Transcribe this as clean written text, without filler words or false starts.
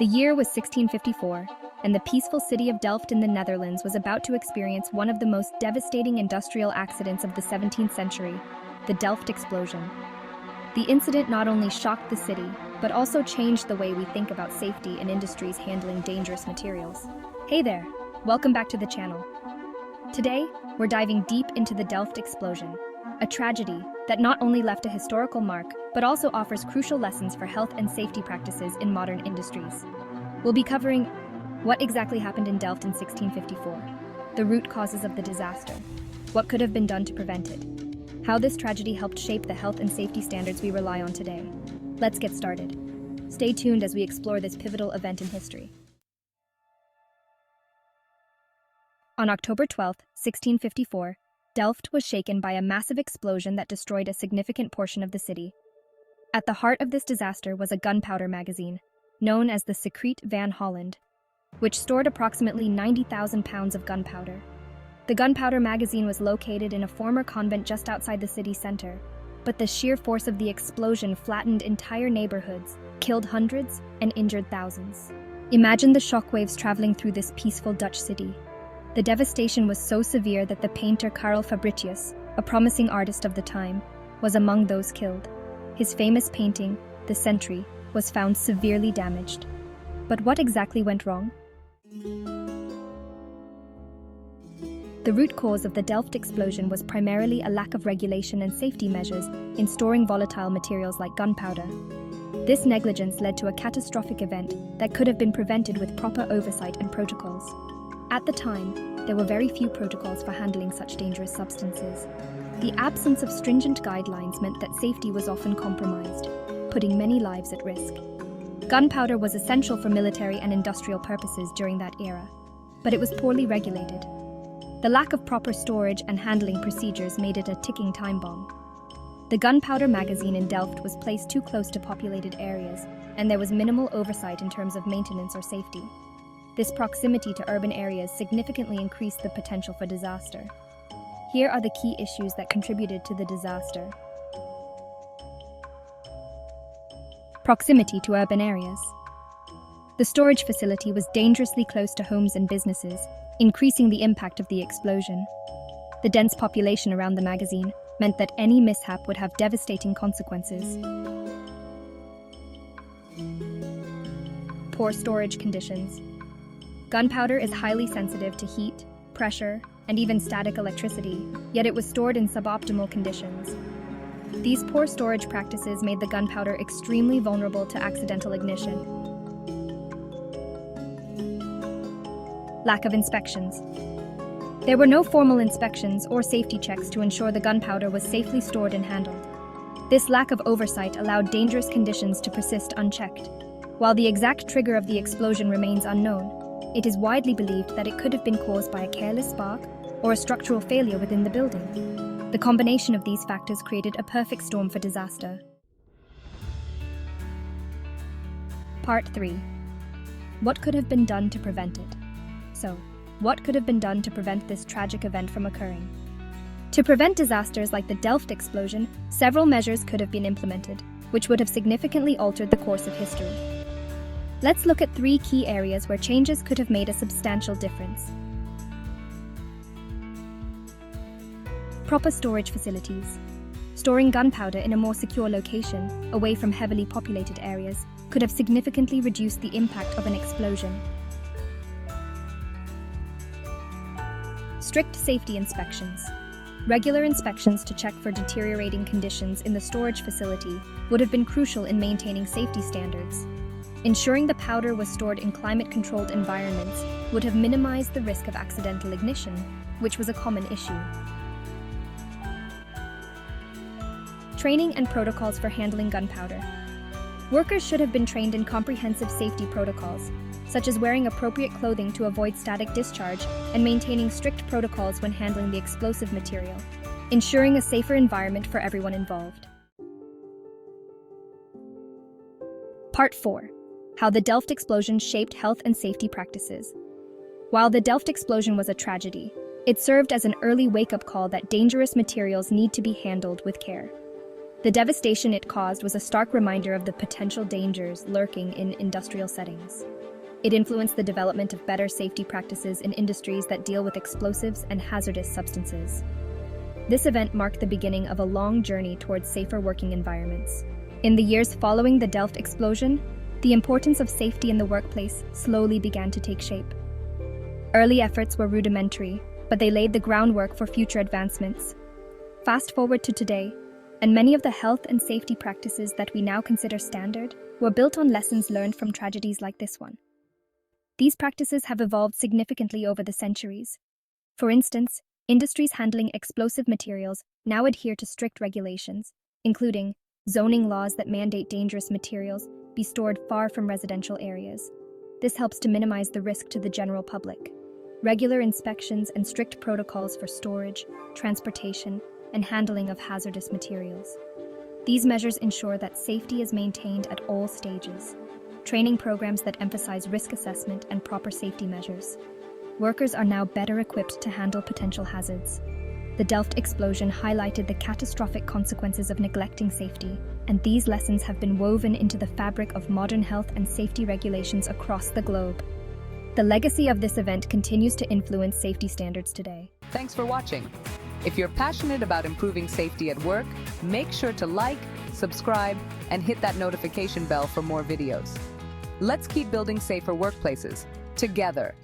The year was 1654, and the peaceful city of Delft in the Netherlands was about to experience one of the most devastating industrial accidents of the 17th century, the Delft Explosion. The incident not only shocked the city, but also changed the way we think about safety in industries handling dangerous materials. Hey there, welcome back to the channel. Today, we're diving deep into the Delft Explosion, a tragedy that not only left a historical mark, but also offers crucial lessons for health and safety practices in modern industries. We'll be covering what exactly happened in Delft in 1654, the root causes of the disaster, what could have been done to prevent it, how this tragedy helped shape the health and safety standards we rely on today. Let's get started. Stay tuned as we explore this pivotal event in history. On October 12, 1654, Delft was shaken by a massive explosion that destroyed a significant portion of the city. At the heart of this disaster was a gunpowder magazine, known as the Secret van Holland, which stored approximately 90,000 pounds of gunpowder. The gunpowder magazine was located in a former convent just outside the city center, but the sheer force of the explosion flattened entire neighborhoods, killed hundreds, and injured thousands. Imagine the shockwaves traveling through this peaceful Dutch city. The devastation was so severe that the painter Karel Fabritius, a promising artist of the time, was among those killed. His famous painting, The Sentry, was found severely damaged. But what exactly went wrong? The root cause of the Delft explosion was primarily a lack of regulation and safety measures in storing volatile materials like gunpowder. This negligence led to a catastrophic event that could have been prevented with proper oversight and protocols. At the time, there were very few protocols for handling such dangerous substances. The absence of stringent guidelines meant that safety was often compromised, putting many lives at risk. Gunpowder was essential for military and industrial purposes during that era, but it was poorly regulated. The lack of proper storage and handling procedures made it a ticking time bomb. The gunpowder magazine in Delft was placed too close to populated areas, and there was minimal oversight in terms of maintenance or safety. This proximity to urban areas significantly increased the potential for disaster. Here are the key issues that contributed to the disaster. Proximity to urban areas. The storage facility was dangerously close to homes and businesses, increasing the impact of the explosion. The dense population around the magazine meant that any mishap would have devastating consequences. Poor storage conditions. Gunpowder is highly sensitive to heat, pressure, and even static electricity, yet it was stored in suboptimal conditions. These poor storage practices made the gunpowder extremely vulnerable to accidental ignition. Lack of inspections. There were no formal inspections or safety checks to ensure the gunpowder was safely stored and handled. This lack of oversight allowed dangerous conditions to persist unchecked. While the exact trigger of the explosion remains unknown, it is widely believed that it could have been caused by a careless spark or a structural failure within the building. The combination of these factors created a perfect storm for disaster. Part 3. What could have been done to prevent it? So, what could have been done to prevent this tragic event from occurring? To prevent disasters like the Delft explosion, several measures could have been implemented, which would have significantly altered the course of history. Let's look at 3 key areas where changes could have made a substantial difference. Proper storage facilities. Storing gunpowder in a more secure location, away from heavily populated areas, could have significantly reduced the impact of an explosion. Strict safety inspections. Regular inspections to check for deteriorating conditions in the storage facility would have been crucial in maintaining safety standards. Ensuring the powder was stored in climate-controlled environments would have minimized the risk of accidental ignition, which was a common issue. Training and protocols for handling gunpowder. Workers should have been trained in comprehensive safety protocols, such as wearing appropriate clothing to avoid static discharge and maintaining strict protocols when handling the explosive material, ensuring a safer environment for everyone involved. Part 4. How the Delft explosion shaped health and safety practices. While the Delft explosion was a tragedy, it served as an early wake-up call that dangerous materials need to be handled with care. The devastation it caused was a stark reminder of the potential dangers lurking in industrial settings. It influenced the development of better safety practices in industries that deal with explosives and hazardous substances. This event marked the beginning of a long journey towards safer working environments. In the years following the Delft explosion, the importance of safety in the workplace slowly began to take shape. Early efforts were rudimentary, but they laid the groundwork for future advancements. Fast forward to today, and many of the health and safety practices that we now consider standard were built on lessons learned from tragedies like this one. These practices have evolved significantly over the centuries. For instance, industries handling explosive materials now adhere to strict regulations, including zoning laws that mandate dangerous materials be stored far from residential areas. This helps to minimize the risk to the general public. Regular inspections and strict protocols for storage, transportation, and handling of hazardous materials. These measures ensure that safety is maintained at all stages. Training programs that emphasize risk assessment and proper safety measures. Workers are now better equipped to handle potential hazards. The Delft explosion highlighted the catastrophic consequences of neglecting safety, and these lessons have been woven into the fabric of modern health and safety regulations across the globe. The legacy of this event continues to influence safety standards today. Thanks for watching. If you're passionate about improving safety at work, make sure to like, subscribe, and hit that notification bell for more videos. Let's keep building safer workplaces together.